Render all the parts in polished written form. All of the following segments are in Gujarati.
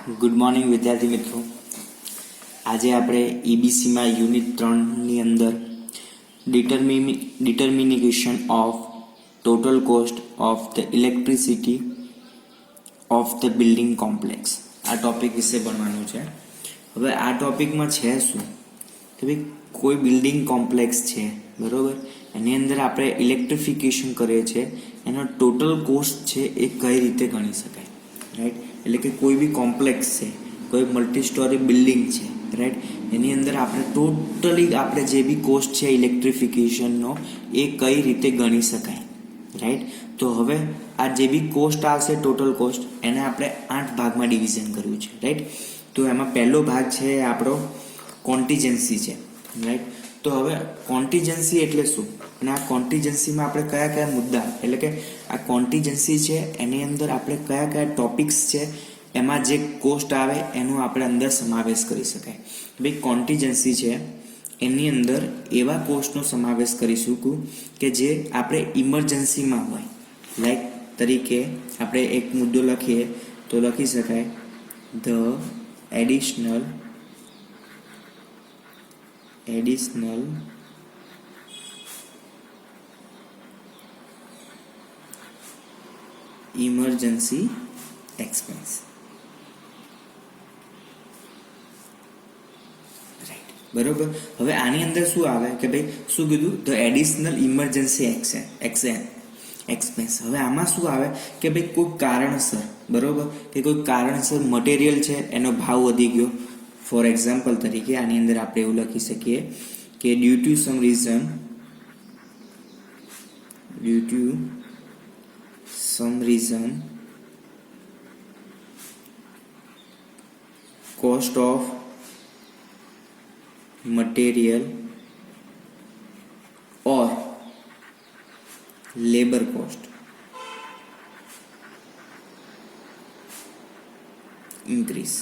ગુડ મોર્નિંગ વિદ્યાર્થી મિત્રો. આજે આપણે ઈબીસીમાં યુનિટ 3ની અંદર determination of total cost of the electricity of the building complex આ ટોપિક વિશે ભણવાનું છે. હવે આ ટોપિકમાં છે શું કે ભાઈ કોઈ બિલ્ડિંગ કોમ્પ્લેક્સ છે બરાબર, એની અંદર આપણે ઇલેક્ટ્રિફિકેશન કરીએ છીએ, એનો ટોટલ કોસ્ટ છે એ કઈ રીતે ગણી શકાય, રાઈટ. એટલે કે કોઈ બી કોમ્પ્લેક્સ છે, કોઈ મલ્ટી સ્ટોરી બિલ્ડિંગ છે, રાઈટ, એની અંદર આપણે ટોટલી આપણે જે બી કોસ્ટ છે ઇલેક્ટ્રિફિકેશનનો એ કઈ રીતે ગણી શકાય, રાઈટ. તો હવે આ જે બી કોસ્ટ આવશે ટોટલ કોસ્ટ એને આપણે 8 ભાગમાં ડિવિઝન કર્યું છે, રાઈટ. તો એમાં પહેલો ભાગ છે આપણો કોન્ટિજન્સી છે, રાઈટ. તો હવે કોન્ટિજન્સી એટલે શું અને આ કોન્ટિજન્સીમાં આપણે કયા કયા મુદ્દા, એટલે કે આ કોન્ટિજન્સી છે એની અંદર આપણે કયા કયા ટોપિક્સ છે એમાં જે કોસ્ટ આવે એનો આપણે અંદર સમાવેશ કરી શકાય. ભાઈ કોન્ટિજન્સી છે એની અંદર એવા કોસ્ટનો સમાવેશ કરીશું કે જે આપણે ઇમરજન્સીમાં હોય. લાઈક તરીકે આપણે એક મુદ્દો લખીએ તો લખી શકાય the additional emergency expense, right, બરોબર. હવે આની અંદર શું આવે કે ભાઈ શું કીધું, ધ એડિશનલ ઇમરજન્સી એક્સપેન્સ. હવે આમાં શું આવે કે ભાઈ કોઈ કારણસર, બરોબર, કે કોઈ કારણસર મટીરિયલ છે એનો ભાવ વધી ગયો. ફોર એક્ઝામ્પલ તરીકે આની અંદર આપણે એવું લખી શકીએ કે due to some reason cost of material or labor cost increase,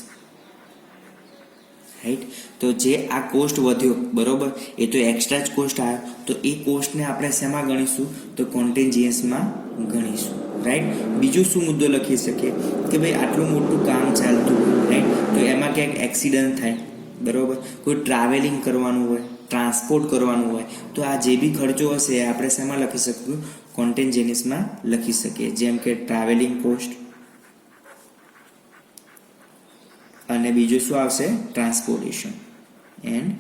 right. તો જે આ કોસ્ટ વધ્યો બરોબર એ તો એક્સ્ટ્રા જ કોસ્ટ આવ્યો, તો એ કોસ્ટને આપણે શેમાં ગણીશું તો કોન્ટિન્જન્સમાં ગણીશું, રાઈટ. બીજું શું મુદ્દો લખી શકીએ કે ભાઈ આટલું મોટું કામ ચાલતું હોય, રાઈટ, તો એમાં ક્યાંક એક્સિડન્ટ થાય, બરોબર, કોઈ ટ્રાવેલિંગ કરવાનું હોય, ટ્રાન્સપોર્ટ કરવાનું હોય, તો આ જે બી ખર્ચો હશે એ આપણે શેમાં લખી શકીશું કોન્ટિન્જન્સમાં લખી શકીએ, જેમ કે ટ્રાવેલિંગ કોસ્ટ અને બીજું શું આવશે transportation and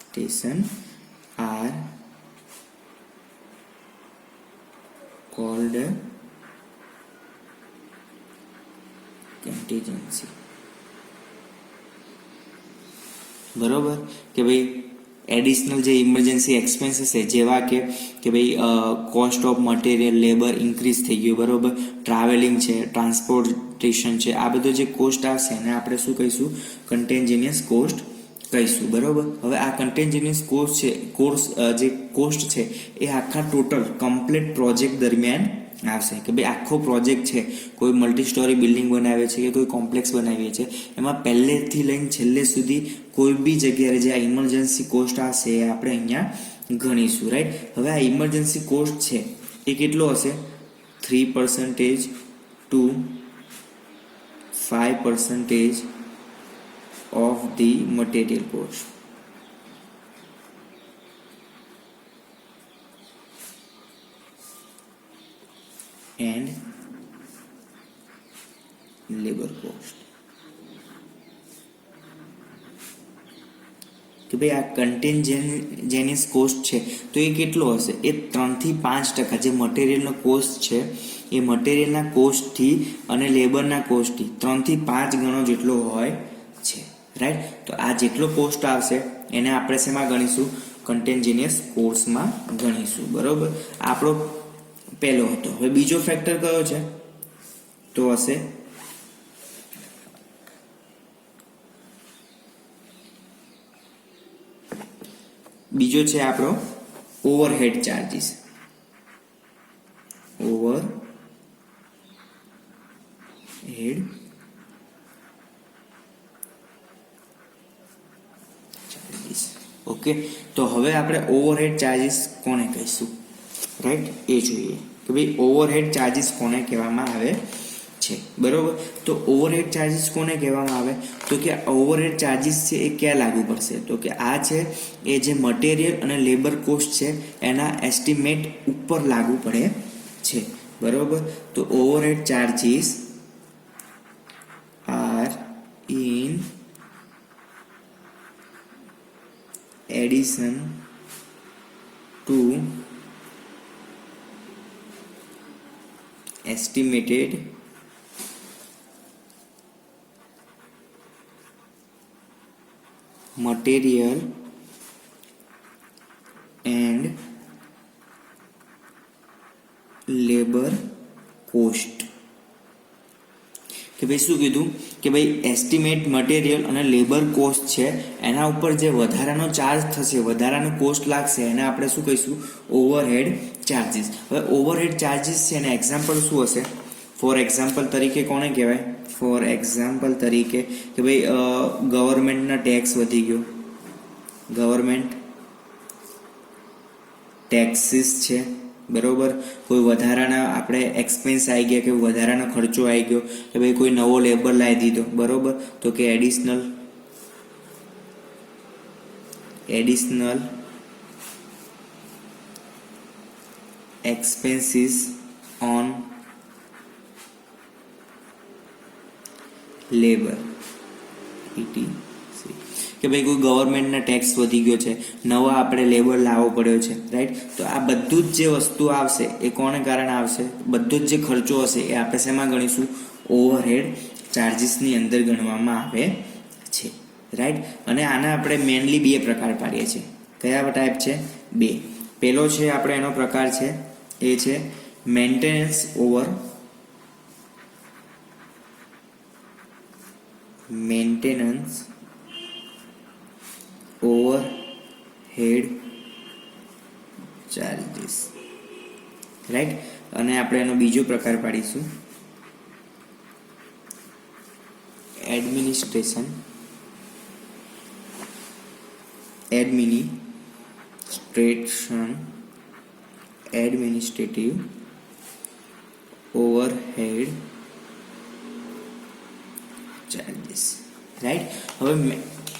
station are called contingency, બરોબર. કે ભાઈ એડિશનલ જે ઇમરજન્સી એક્સપેન્સ છે જેવા કે ભાઈ cost of material labour increase થઈ ગયું, બરોબર, ટ્રાવેલિંગ છે, ટ્રાન્સપોર્ટેશન છે, આ બધો જે કોસ્ટ આવશે એને આપણે શું કહીશું કન્ટેન્જિનિયસ કોસ્ટ કહીશું, બરોબર. હવે આ કન્ટેન્જિનિયસ કોસ્ટ છે એ આખા ટોટલ કમ્પ્લીટ પ્રોજેક્ટ દરમિયાન આવશે. કે ભાઈ આખો પ્રોજેક્ટ છે, કોઈ મલ્ટી સ્ટોરી બિલ્ડિંગ બનાવે છે કે કોઈ કોમ્પ્લેક્સ બનાવીએ છીએ, એમાં પહેલેથી લઈને છેલ્લે સુધી કોઈ બી જગ્યાએ જે આ ઇમરજન્સી કોસ્ટ આવશે એ આપણે અહીંયા ગણીશું, રાઈટ. હવે આ ઇમરજન્સી કોસ્ટ છે એ કેટલો હશે 3% to 5% of the material cost, and labor cost. કે ભાઈ આ કન્ટેન્જેનિયસ કોસ્ટ છે તો એ કેટલો હશે, એ 3 થી 5% જે મટીરિયલનો કોસ્ટ છે એ મટીરિયલના કોસ્ટથી અને લેબરના કોસ્ટથી 3 થી 5 ગણો જેટલો હોય છે, રાઈટ. તો આ જેટલો કોસ્ટ આવશે એને આપણે શેમાં ગણીશું કન્ટેન્જેનિયસ કોસ્ટમાં ગણીશું, બરોબર. આપણો પહેલો હતો. હવે બીજો ફેક્ટર કયો છે તો હશે બીજો છે આપણો overhead charges. Overhead charges, okay, તો હવે આપણે ઓવરહેડ ચાર્જીસ કોને કહીશું, રાઈટ, એ જોઈએ કે ભાઈ ઓવરહેડ ચાર્જીસ કોને કહેવામાં આવે છે. બરોબર, તો ઓવરહેડ ચાર્જીસ કોને કહેવામાં આવે, તો કે ઓવરહેડ ચાર્જીસ છે એ ક્યાં લાગુ પડશે, તો કે આ છે એ જે મટીરિયલ અને લેબર કોસ્ટ છે એના એસ્ટિમેટ ઉપર લાગુ પડે છે. બરોબર, તો overhead charges are in addition to estimated material and labor cost. કે ભાઈ શું કીધું કે ભાઈ એસ્ટિમેટ મટીરિયલ અને લેબર કોસ્ટ છે એના ઉપર જે વધારાનો ચાર્જ થશે, વધારાનો કોસ્ટ લાગશે એને આપણે શું કહીશું, ઓવરહેડ ચાર્જીસ. હવે ઓવરહેડ ચાર્જીસ છે એના એક્ઝામ્પલ શું હશે, ફોર એક્ઝામ્પલ તરીકે કોને કહેવાય, ફોર એક્ઝામ્પલ તરીકે કે ભાઈ ગવર્મેન્ટના ટેક્સ વધી ગયો, ગવર્મેન્ટ ટેક્સીસ છે. બરોબર, કોઈ વધારાના આપણે એક્સપેન્સ આવી ગયા કે વધારાનો ખર્ચો આવી ગયો કે ભાઈ કોઈ નવો લેબર લાવી દીધો. બરોબર, તો કે additional expenses on labor etc. કે ભાઈ કોઈ ગવર્મેન્ટના ટેક્સ વધી ગયો છે, નવા આપણે લેબર લાવવો પડ્યો છે, રાઈટ. તો આ બધું જ જે વસ્તુ આવશે એ કોને કારણે આવશે, બધો જ જે ખર્ચો હશે એ આપણે શેમાં ગણીશું, ઓવરહેડ ચાર્જીસની અંદર ગણવામાં આવે છે, રાઈટ. અને આના આપણે મેનલી બે પ્રકાર પાડીએ છીએ. કયા ટાઈપ છે, બે. પહેલો છે આપણે એનો પ્રકાર છે એ છે મેન્ટેનન્સ ઓવરહેડ ચાર્જીસ, રાઈટ. અને આપણે એનો બીજો પ્રકાર પાડીશું એડમિનિસ્ટ્રેટિવ ઓવરહેડ ચાર્જીસ, રાઈટ. હવે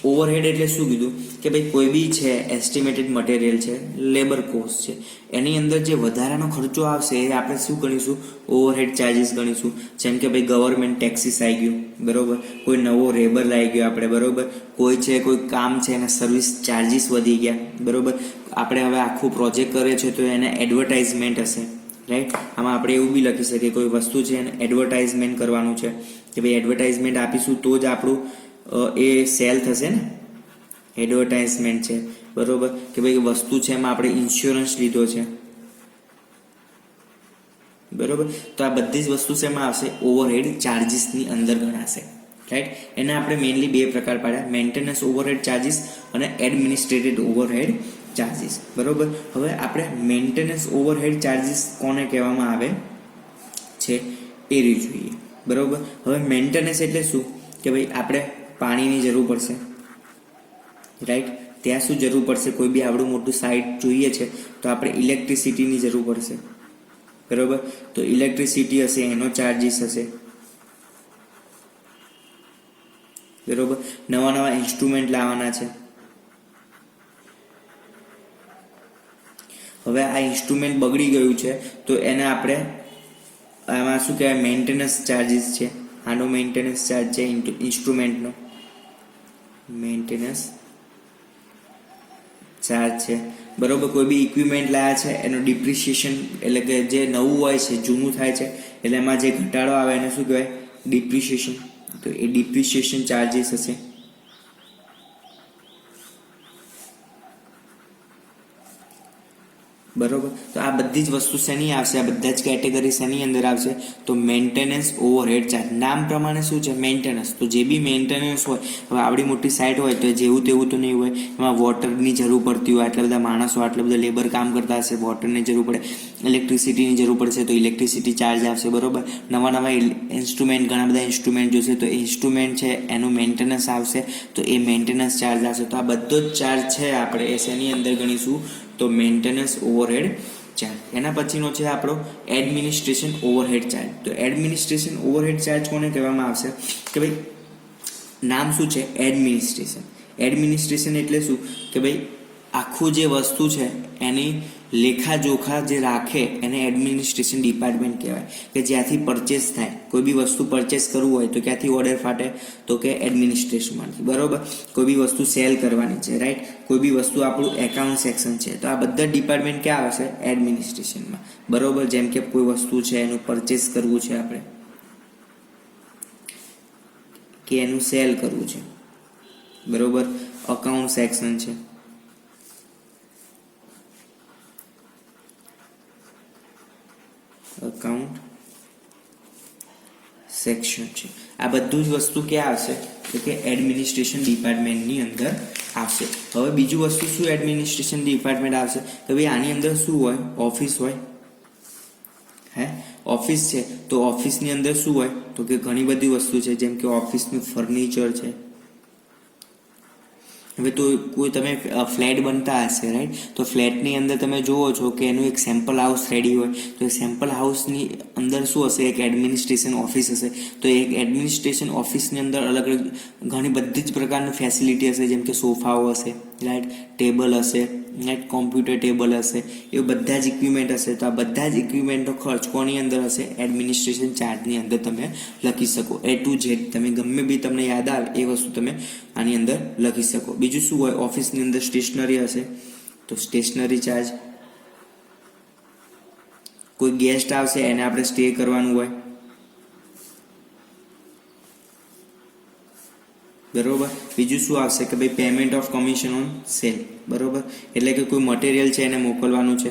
ઓવરહેડ એટલે શું કીધું કે ભાઈ કોઈ બી છે એસ્ટિમેટેડ મટીરિયલ છે, લેબર કોસ્ટ છે, એની અંદર જે વધારાનો ખર્ચો આવશે એ આપણે શું ગણીશું, ઓવરહેડ ચાર્જીસ ગણીશું. જેમ કે ભાઈ ગવર્મેન્ટ ટેક્સીસ આવી ગયું, બરોબર, કોઈ નવો લેબર લાવી ગયો આપણે, બરોબર, કોઈ છે કોઈ કામ છે એના સર્વિસ ચાર્જીસ વધી ગયા, બરોબર. આપણે હવે આખું પ્રોજેક્ટ કરે છે તો એને એડવર્ટાઇઝમેન્ટ હશે, રાઈટ. આમાં આપણે એવું બી લખી શકીએ કોઈ વસ્તુ છે એને એડવર્ટાઇઝમેન્ટ કરવાનું છે કે ભાઈ એડવર્ટાઇઝમેન્ટ આપીશું તો જ આપણું એ સેલ થશે ને, એડવર્ટાઇઝમેન્ટ છે, બરોબર. કે ભાઈ વસ્તુ છે એમાં આપણે ઇન્સ્યોરન્સ લીધો છે, બરોબર. તો આ બધી જ વસ્તુ શેમાં આવશે, ઓવરહેડ ચાર્જીસની અંદર ગણાશે, રાઈટ. એને આપણે મેઇનલી બે પ્રકાર પાડ્યા, મેન્ટેનન્સ ઓવરહેડ ચાર્જીસ અને એડમિનિસ્ટ્રેટેડ ઓવરહેડ ચાર્જીસ. બરોબર, હવે આપણે મેન્ટેનન્સ ઓવરહેડ ચાર્જીસ કોને કહેવામાં આવે છે એ જોઈએ. બરોબર, હવે મેન્ટેનન્સ એટલે શું કે ભાઈ આપણે પાણીની જરૂર પડશે, રાઈટ. ત્યાં શું જરૂર પડશે, કોઈ બી આવડું મોટું સાઇટ જોઈએ છે તો આપણે ઇલેક્ટ્રિસિટીની જરૂર પડશે, બરોબર. તો ઇલેક્ટ્રિસિટી હશે એનો ચાર્જીસ હશે, બરોબર. નવા ઇન્સ્ટ્રુમેન્ટ લાવવાના છે, હવે આ ઇન્સ્ટ્રુમેન્ટ બગડી ગયું છે તો એને આપણે આમાં શું કહેવાય, મેન્ટેનન્સ ચાર્જીસ છે. આનો મેન્ટેનન્સ ચાર્જ છે ઇન્સ્ટ્રુમેન્ટનો મેન્ટેનન્સ ચાર્જ છે, બરોબર. કોઈ બી ઇક્વિપમેન્ટ લાવ્યા છે એનો ડિપ્રિસિએશન એટલે કે જે નવું હોય છે જૂનું થાય છે એટલે એમાં જે ઘટાડો આવે એને શું કહેવાય, ડિપ્રિસિએશન. તો એ ડિપ્રિસિએશન ચાર્જીસ હશે, બરોબર. તો આ બધી જ વસ્તુ શેની આવશે, આ બધા જ કેટેગરી શેની અંદર આવશે, તો મેન્ટેનન્સ ઓવરહેડ ચાર્જ. નામ પ્રમાણે શું છે, મેન્ટેનન્સ. તો જે બી મેન્ટેનન્સ હોય, હવે આવડી મોટી સાઇટ હોય તો જેવું તેવું તો નહીં હોય, એમાં વોટરની જરૂર પડતી હોય, આટલા બધા માણસો આટલા બધા લેબર કામ કરતા હશે, વોટરની જરૂર પડે, ઇલેક્ટ્રિસિટીની જરૂર પડશે તો ઇલેક્ટ્રિસિટી ચાર્જ આવશે. બરોબર. નવા ઇન્સ્ટ્રુમેન્ટ, ઘણા બધા ઇન્સ્ટ્રુમેન્ટ જોશે તો ઇન્સ્ટ્રુમેન્ટ છે એનું મેન્ટેનન્સ આવશે, તો એ મેન્ટેનન્સ ચાર્જ આવશે. તો આ બધો જ ચાર્જ છે આપણે એ શેની અંદર ગણીશું, તો મેન્ટેનન્સ ઓવરહેડ ચાર્જ. એના પછીનો છે આપણો એડમિનિસ્ટ્રેશન ઓવરહેડ ચાર્જ. તો એડમિનિસ્ટ્રેશન ઓવરહેડ ચાર્જ કોને કહેવામાં આવશે, કે ભાઈ નામ શું છે, એડમિનિસ્ટ્રેશન. એડમિનિસ્ટ્રેશન એટલે શું, કે ભાઈ આખું જે વસ્તુ છે એની લેખાજોખા જે રાખે એને એડમિનિસ્ટ્રેશન ડિપાર્ટમેન્ટ કહેવાય. કે જ્યાંથી પરચેસ થાય, કોઈ બી વસ્તુ પરચેસ કરવું હોય તો ક્યાંથી ઓર્ડર ફાટે, તો કે એડમિનિસ્ટ્રેશનમાંથી. બરોબર. કોઈ બી વસ્તુ સેલ કરવાની છે, રાઈટ, કોઈ બી વસ્તુ આપણું એકાઉન્ટ સેક્શન છે, તો આ બધા ડિપાર્ટમેન્ટ ક્યાં આવશે, એડમિનિસ્ટ્રેશનમાં. બરોબર. જેમ કે કોઈ વસ્તુ છે એનું પરચેસ કરવું છે આપણે, કે એનું સેલ કરવું છે, બરોબર, અકાઉન્ટ સેક્શન છે. અકાઉન્ટ સેક્શન છે. આ બધું જ વસ્તુ ક્યાં આવશે, તો કે એડમિનિસ્ટ્રેશન ડિપાર્ટમેન્ટની અંદર આવશે. હવે બીજું વસ્તુ શું એડમિનિસ્ટ્રેશન ડિપાર્ટમેન્ટ આવશે, તો ભાઈ આની અંદર શું હોય, ઓફિસ હોય, હે ઓફિસ છે, તો ઓફિસની અંદર શું હોય, તો કે ઘણી બધી વસ્તુ છે, જેમ કે ઓફિસનું ફર્નિચર છે. હવે તો કોઈ તમે ફ્લેટ બનતા હશે, રાઈટ, તો ફ્લેટની અંદર તમે જુઓ છો કે એનું એક સેમ્પલ હાઉસ રેડી હોય, તો એ સેમ્પલ હાઉસની અંદર શું હશે, એક એડમિનિસ્ટ્રેશન ઓફિસ હશે. તો એક એડમિનિસ્ટ્રેશન ઓફિસની અંદર અલગ અલગ ઘણી બધી જ પ્રકારની ફેસિલિટી હશે, જેમ કે સોફાઓ હશે, રાઈટ, ટેબલ હશે, રાઈટ, કોમ્પ્યુટર ટેબલ હશે, એ બધા જ ઇક્વિપમેન્ટ હશે. તો આ બધા જ ઇક્વિપમેન્ટનો ખર્ચ કોની અંદર હશે, એડમિનિસ્ટ્રેશન ચાર્જની અંદર તમે લખી શકો. A to Z તમે ગમે બી તમને યાદ આવે એ વસ્તુ તમે આની અંદર લખી શકો. બીજું શું હોય, ઓફિસની અંદર સ્ટેશનરી હશે, તો સ્ટેશનરી ચાર્જ. કોઈ ગેસ્ટ આવશે એને આપણે સ્ટે કરવાનું હોય, બરોબર. બીજું શું આવશે, કે ભાઈ payment of commission on cell. બરોબર. એટલે કે કોઈ મટીરિયલ છે એને મોકલવાનું છે,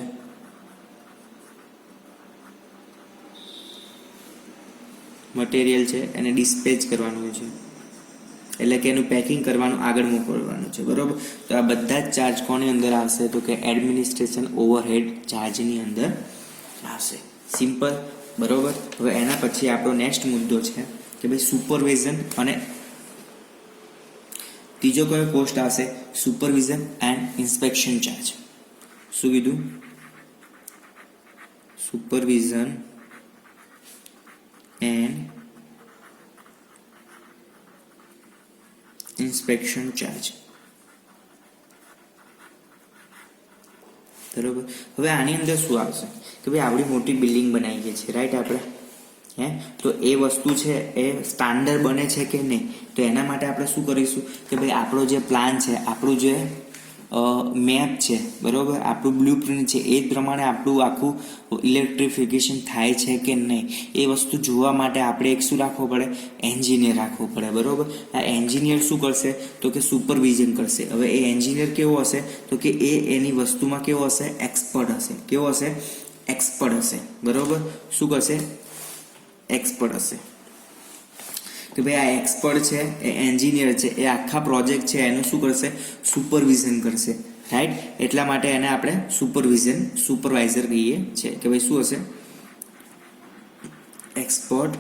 મટીરિયલ છે એને ડિસ્પેચ કરવાનું છે, એટલે કે એનું પેકિંગ કરવાનું, આગળ મોકલવાનું છે. બરોબર. તો આ બધા જ ચાર્જ કોની અંદર આવશે, તો કે એડમિનિસ્ટ્રેશન ઓવરહેડ ચાર્જની અંદર આવશે. સિમ્પલ. બરોબર. હવે એના પછી આપણો નેક્સ્ટ મુદ્દો છે કે ભાઈ સુપરવિઝન, અને ત્રીજો કયો કોસ્ટ આવશે, સુપરવિઝન એન્ડ ઇન્સ્પેક્શન ચાર્જ. શું કીધું, સુપરવિઝન એન્ડ ઇન્સ્પેક્શન ચાર્જ. બરોબર. હવે આની અંદર શું આવશે, કે ભાઈ આવડી મોટી બિલ્ડિંગ બનાવી ગઈ છે, રાઈટ, આપણે તો એ વસ્તુ છે એ સ્ટાન્ડર્ડ બને છે કે નહીં, તો એના માટે આપણે શું કરીશું, કે ભાઈ આપણો જે પ્લાન છે, આપણું જે મેપ છે, બરોબર, આપણું બ્લુ પ્રિન્ટ છે, એ જ પ્રમાણે આપણું આખું ઇલેક્ટ્રિફિકેશન થાય છે કે નહીં, એ વસ્તુ જોવા માટે આપણે એક શું રાખવો પડે, એન્જિનિયર રાખવો પડે. બરોબર. આ એન્જિનિયર શું કરશે, તો કે સુપરવિઝન કરશે. હવે એ એન્જિનિયર કેવો હશે, તો કે એ એની વસ્તુમાં કેવો હશે, એક્સપર્ટ હશે. કેવો હશે, એક્સપર્ટ હશે. બરોબર. શું કરશે, એક્સપર્ટ હશે. કે ભાઈ આ એક્સપર્ટ છે, એ એન્જિનિયર છે, એ આખા પ્રોજેક્ટ છે એનું શું કરશે, સુપરવિઝન કરશે, રાઈટ. એટલા માટે એને આપણે સુપરવાઇઝર કહીએ છીએ. કે ભાઈ શું હશે, એક્સપર્ટ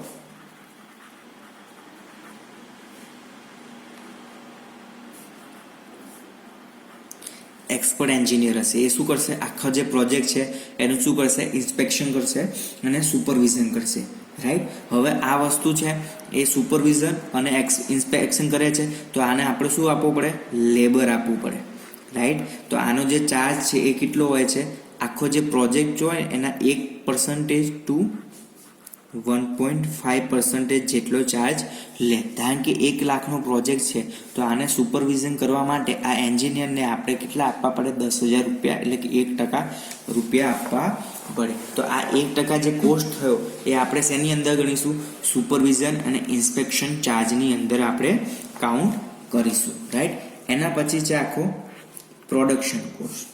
એન્જિનિયર હશે. એ શું કરશે, આખો જે પ્રોજેક્ટ છે એનું શું કરશે, ઇન્સ્પેક્શન કરશે અને સુપરવિઝન કરશે, રાઈટ. હવે આ વસ્તુ છે એ સુપરવિઝન અને ઇન્સ્પેક્શન કરે છે, તો આને આપણે શું આપવું પડે, લેબર આપવું પડે, રાઈટ. તો આનો જે ચાર્જ છે એ કેટલો હોય છે, આખો જે પ્રોજેક્ટ હોય એના 1% ટુ 1.5% જેટલો ચાર્જ લે. કારણ કે 1 લાખનો પ્રોજેક્ટ છે, તો આને સુપરવિઝન કરવા માટે આ એન્જિનિયરને આપણે કેટલા આપવા પડે, 10,000 રૂપિયા, એટલે કે 1% રૂપિયા આપવા પડે. તો આ 1% જે કોસ્ટ થયો એ આપણે શેની અંદર ગણીશું, સુપરવિઝન અને ઇન્સ્પેક્શન ચાર્જની અંદર આપણે કાઉન્ટ કરીશું, રાઈટ. એના પછી છે આખો પ્રોડક્શન કોસ્ટ.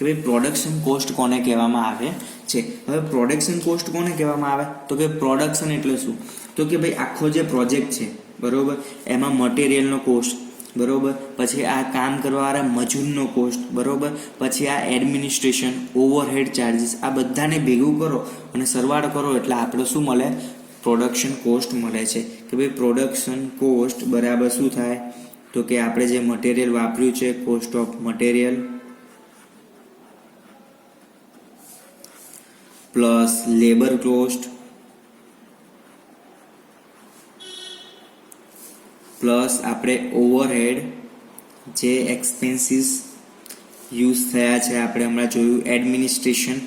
કે ભાઈ પ્રોડક્શન કોસ્ટ કોને કહેવામાં આવે છે. હવે પ્રોડક્શન કોસ્ટ કોને કહેવામાં આવે તો કે પ્રોડક્શન એટલે શું તો કે ભાઈ આખો જે પ્રોજેક્ટ છે બરોબર એમાં મટીરિયલનો કોસ્ટ બરોબર, પછી આ કામ કરવાવાળા મજૂરનો કોસ્ટ બરોબર, પછી આ એડમિનિસ્ટ્રેશન ઓવરહેડ ચાર્જીસ આ બધાને ભેગું કરો અને સરવાળો કરો એટલે આપણે શું મળે પ્રોડક્શન કોસ્ટ મળે છે. કે ભાઈ પ્રોડક્શન કોસ્ટ બરાબર શું થાય તો કે આપણે જે મટીરિયલ વાપર્યું છે cost of material plus labour cost plus આપણે ઓવરહેડ જે એક્સપેન્સીસ યુઝ થયા છે આપણે હમણાં જોયું એડમિનિસ્ટ્રેશન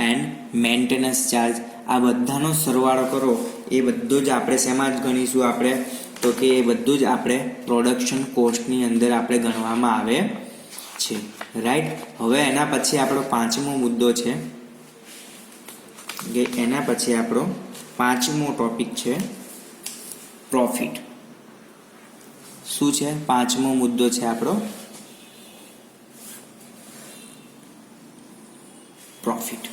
એન્ડ મેન્ટેનન્સ ચાર્જ આ બધાનો સરવાળો કરો એ બધું જ આપણે શેમાં જ ગણીશું આપણે તો કે એ બધું જ આપણે પ્રોડક્શન કોસ્ટની અંદર આપણે ગણવામાં આવે છે. રાઈટ. હવે એના પછી આપણો પાંચમો મુદ્દો છે કે એના પછી આપણો પાંચમો ટોપિક છે પ્રોફિટ. શું છે પાંચમો મુદ્દો છે આપણો પ્રોફિટ.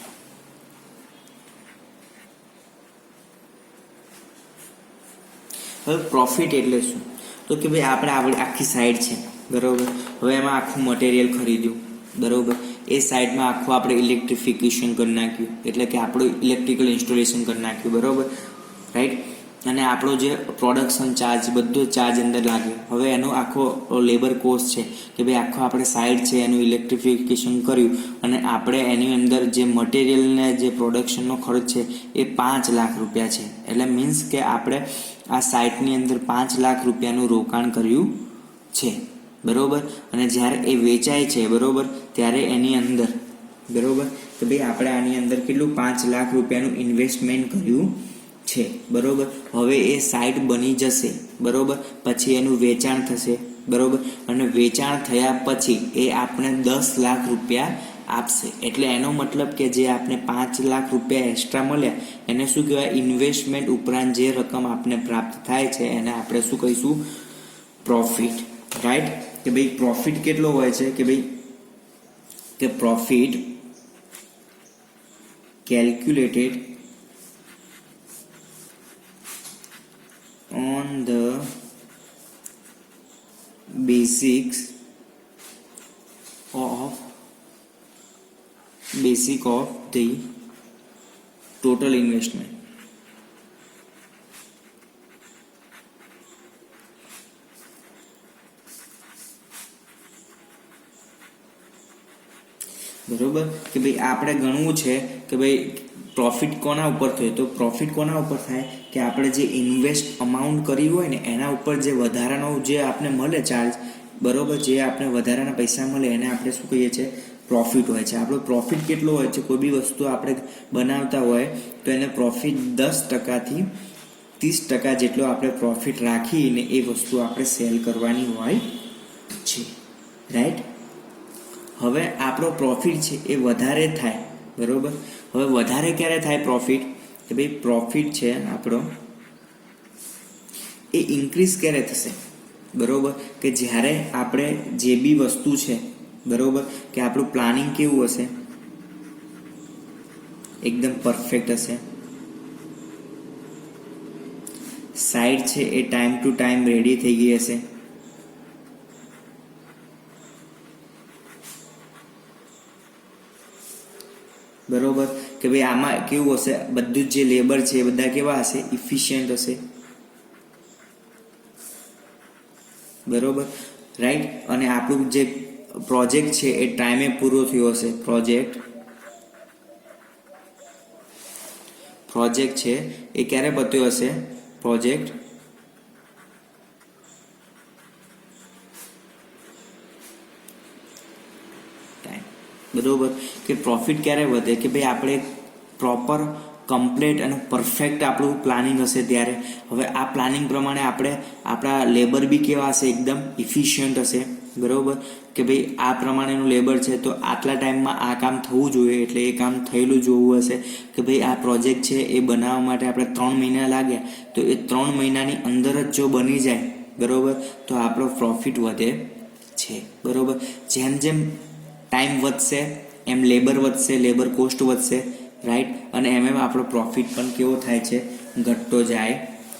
હવે પ્રોફિટ એટલે શું તો કે ભાઈ આપણે આખી સાઈડ છે બરોબર, હવે એમાં આખું મટીરિયલ ખરીદ્યું બરોબર, એ સાઈડમાં આખું આપણે ઇલેક્ટ્રિફિકેશન કરી નાખ્યું એટલે કે આપણું ઇલેક્ટ્રિકલ ઇન્સ્ટોલેશન કરી નાખ્યું બરોબર, રાઈટ. અને આપણો જે પ્રોડક્શન ચાર્જ બધો ચાર્જ અંદર લાગ્યો. હવે એનો આખો લેબર કોસ્ટ છે કે ભાઈ આખો આપણે સાઈડ છે એનું ઇલેક્ટ્રિફિકેશન કર્યું અને આપણે એની અંદર જે મટીરિયલને જે પ્રોડક્શનનો ખર્ચ છે એ 5 લાખ રૂપિયા છે. એટલે મીન્સ કે આપણે આ સાઇટની અંદર 5 લાખ રૂપિયાનું રોકાણ કર્યું છે બરોબર. અને જ્યારે એ વેચાય છે બરોબર ત્યારે એની અંદર બરોબર કે ભાઈ આપણે આની અંદર કેટલું 5 લાખ રૂપિયાનું ઇન્વેસ્ટમેન્ટ કર્યું છે બરોબર. હવે એ સાઇટ બની જશે બરોબર, પછી એનું વેચાણ થશે બરોબર, અને વેચાણ થયા પછી એ આપણે 10 લાખ રૂપિયા આપશે. એટલે એનો મતલબ કે જે આપણે 5 લાખ રૂપિયા એક્સ્ટ્રા મળ્યા એને શું કહેવાય ઇન્વેસ્ટમેન્ટ ઉપરાંત જે રકમ આપણે પ્રાપ્ત થાય છે એને આપણે શું કહીશું પ્રોફિટ. રાઈટ. કે ભાઈ પ્રોફિટ કેટલો હોય છે કે ભાઈ કે profit calculated on the basic of the total investment. બરોબર કે ભાઈ આપણે ગણવું છે કે ભાઈ પ્રોફિટ કોના ઉપર થાય તો પ્રોફિટ કોના ઉપર થાય કે આપણે જે ઇન્વેસ્ટ અમાઉન્ટ કર્યું હોય ને એના ઉપર જે વધારાનો જે આપણે મળે ચાર્જ બરોબર, જે આપણે વધારાના પૈસા મળે એને આપણે શું કહીએ છીએ પ્રોફિટ હોય છે. આપણો પ્રોફિટ કેટલો હોય છે કોઈ બી વસ્તુ આપણે બનાવતા હોય તો એને પ્રોફિટ 10%થી 30% જેટલો આપણે પ્રોફિટ રાખીને એ વસ્તુ આપણે સેલ કરવાની હોય છે. રાઈટ. હવે આપણો પ્રોફિટ છે એ વધારે થાય બરોબર. હવે વધારે ક્યારે થાય પ્રોફિટ કે ભાઈ પ્રોફિટ છે આપણો એ ઇન્ક્રીઝ ક્યારે થશે બરોબર કે જ્યારે આપણે જે બી વસ્તુ છે બરોબર કે આપણું પ્લાનિંગ કેવું હશે એકદમ પરફેક્ટ હશે, સાઇટ છે એ ટાઈમ ટુ ટાઈમ રેડી થઈ ગઈ હશે બરોબર કે ભાઈ આમાં કેવું હશે બધું જ જે લેબર છે એ બધા કેવા હશે ઇફિશિયન્ટ હશે બરોબર, રાઈટ. અને આપણું જે પ્રોજેક્ટ છે એ ટાઈમે પૂરો થયો હશે. પ્રોજેક્ટ છે એ ક્યારે પત્યો હશે પ્રોજેક્ટ બરોબર કે પ્રોફિટ ક્યારે વધે કે ભાઈ આપણે પ્રોપર કમ્પ્લીટ અને પરફેક્ટ આપણું પ્લાનિંગ હશે ત્યારે. હવે આ પ્લાનિંગ પ્રમાણે આપણે આપણા લેબર બી કેવા હશે એકદમ ઇફિશિયન્ટ હશે બરોબર કે ભાઈ આ પ્રમાણેનું લેબર છે તો આટલા ટાઈમમાં આ કામ થવું જોઈએ એટલે એ કામ થયેલું જોવું હશે કે ભાઈ આ પ્રોજેક્ટ છે એ બનાવવા માટે આપણે 3 મહિના લાગ્યા તો એ 3 મહિનાની અંદર જ જો બની જાય બરોબર તો આપણો પ્રોફિટ વધે છે બરોબર. જેમ જેમ ટાઈમ વધશે એમ લેબર વધશે, લેબર કોસ્ટ વધશે, રાઈટ, અને એમ આપણો પ્રોફિટ પણ કેવો થાય છે, ઘટતો જાય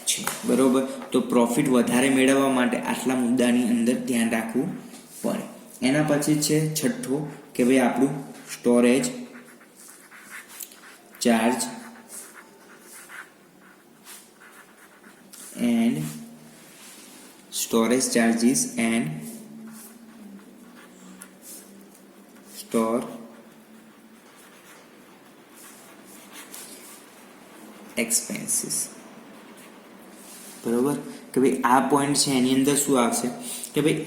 છે, બરોબર. તો પ્રોફિટ વધારે મેળવવા માટે આટલા મુદ્દાની અંદર ધ્યાન રાખવું પડે. એના પછી છે છઠ્ઠો કે ભાઈ આપણું storage charge and storage charges and store expenses, બરોબર. કે ભાઈ આ પોઈન્ટ છે એની અંદર શું આવશે કે ભાઈ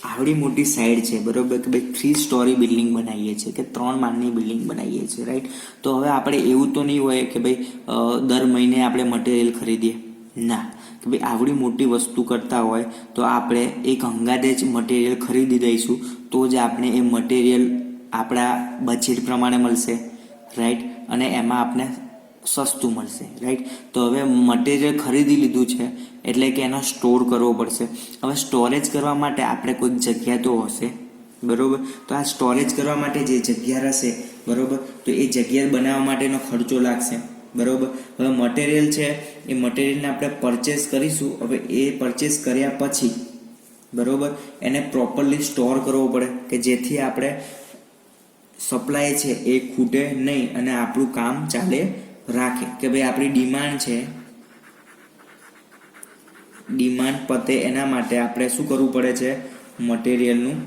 આવડી મોટી સાઈડ છે, બરોબર, કે ભાઈ 3 સ્ટોરી બિલ્ડિંગ બનાવીએ છીએ કે 3 માળની બિલ્ડિંગ બનાવીએ છીએ, રાઈટ. તો હવે આપણે એવું તો નહીં હોય કે ભાઈ દર મહિને આપણે મટીરિયલ ખરીદીએ, ના, કે ભાઈ આવડી મોટી વસ્તુ કરતા હોય તો આપણે એક હંગાતે જ મટીરિયલ ખરીદી દઈશું, તો જ આપણે એ મટીરિયલ આપણા બજેટ પ્રમાણે મળશે, રાઈટ, અને એમાં આપણે સસ્તું મળશે, રાઈટ. તો હવે મટીરિયલ ખરીદી લીધું છે એટલે કે એનો સ્ટોર કરવો પડશે. હવે સ્ટોરેજ કરવા માટે આપણે કોઈક જગ્યા તો હશે, બરોબર. તો આ સ્ટોરેજ કરવા માટે જે જગ્યા હશે, બરોબર, તો એ જગ્યા બનાવવા માટેનો ખર્ચો લાગશે, બરોબર. હવે મટીરિયલ છે એ મટીરિયલને આપણે પરચેસ કરીશું. હવે એ પરચેસ કર્યા પછી, બરોબર, એને પ્રોપરલી સ્ટોર કરવો પડે કે જેથી આપણે સપ્લાય છે એ ખૂટે નહીં અને આપણું કામ ચાલે રાખે. કે ભાઈ આપણી ડિમાન્ડ છે, ડિમાન્ડ પતે એના માટે આપણે શું કરવું પડે છે, મટીરિયલનું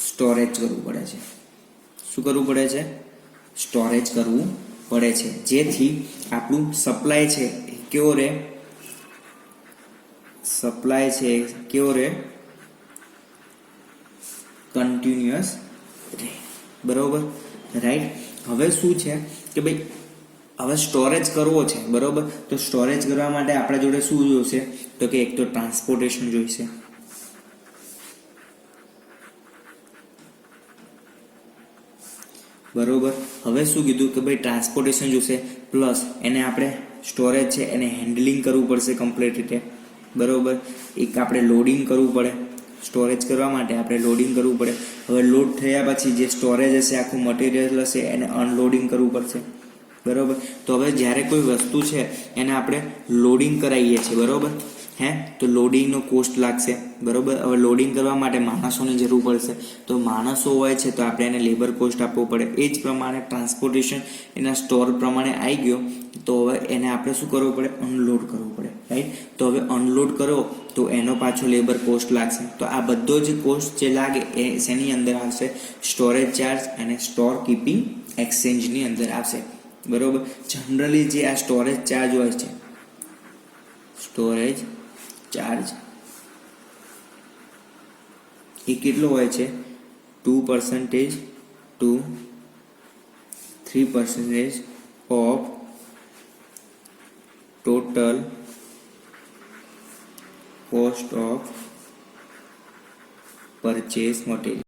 સ્ટોરેજ કરવું પડે છે. શું કરવું પડે છે, સ્ટોરેજ કરવું પડે છે, જેથી આપણું સપ્લાય છે કેવો રહે, સપ્લાય છે કેવો રહે, કન્ટિન્યુઅસ રહે, બરોબર, રાઈટ. હવે શું છે કે ભાઈ હવે સ્ટોરેજ કરવો છે, બરોબર. તો સ્ટોરેજ કરવા માટે આપણા જોડે શું જોઈશે, તો કે એક તો ટ્રાન્સપોર્ટેશન જોઈશે, બરોબર. હવે શું કીધું કે ભાઈ ટ્રાન્સપોર્ટેશન જોઈશે, પ્લસ એને આપણે સ્ટોરેજ છે એને હેન્ડલિંગ કરવું પડશે કમ્પ્લીટ રીતે, બરોબર. એક આપણે લોડિંગ કરવું પડે, સ્ટોરેજ કરવા માટે આપણે લોડિંગ કરવું પડે. હવે લોડ થયા પછી જે સ્ટોરેજ હશે, આખું મટીરિયલ હશે, એને અનલોડિંગ કરવું પડશે, બરોબર. તો હવે જ્યારે કોઈ વસ્તુ છે એને આપણે લોડિંગ કરાવીએ છીએ, બરોબર, તો લોડિંગનો કોસ્ટ લાગશે, બરોબર. હવે લોડિંગ કરવા માટે માણસોની જરૂર પડશે, તો માણસો હોય છે તો આપણે એને લેબર કોસ્ટ આપવો પડે. એ જ પ્રમાણે ટ્રાન્સપોર્ટેશન એના સ્ટોર પ્રમાણે આવી ગયો તો હવે એને આપણે શું કરવું પડે, અનલોડ કરવું પડે, રાઈટ. તો હવે અનલોડ કરો તો એનો પાછો લેબર કોસ્ટ લાગશે. તો આ બધો જ કોસ્ટ જે લાગે એ શેની અંદર આવશે, સ્ટોરેજ ચાર્જ અને સ્ટોર કીપિંગ એક્સચેન્જની અંદર આવશે, બરોબર. જનરલી જે આ સ્ટોરેજ ચાર્જ હોય છે, સ્ટોરેજ ચાર્જ એ કેટલો હોય છે, 2% to 3% of total cost of purchase material.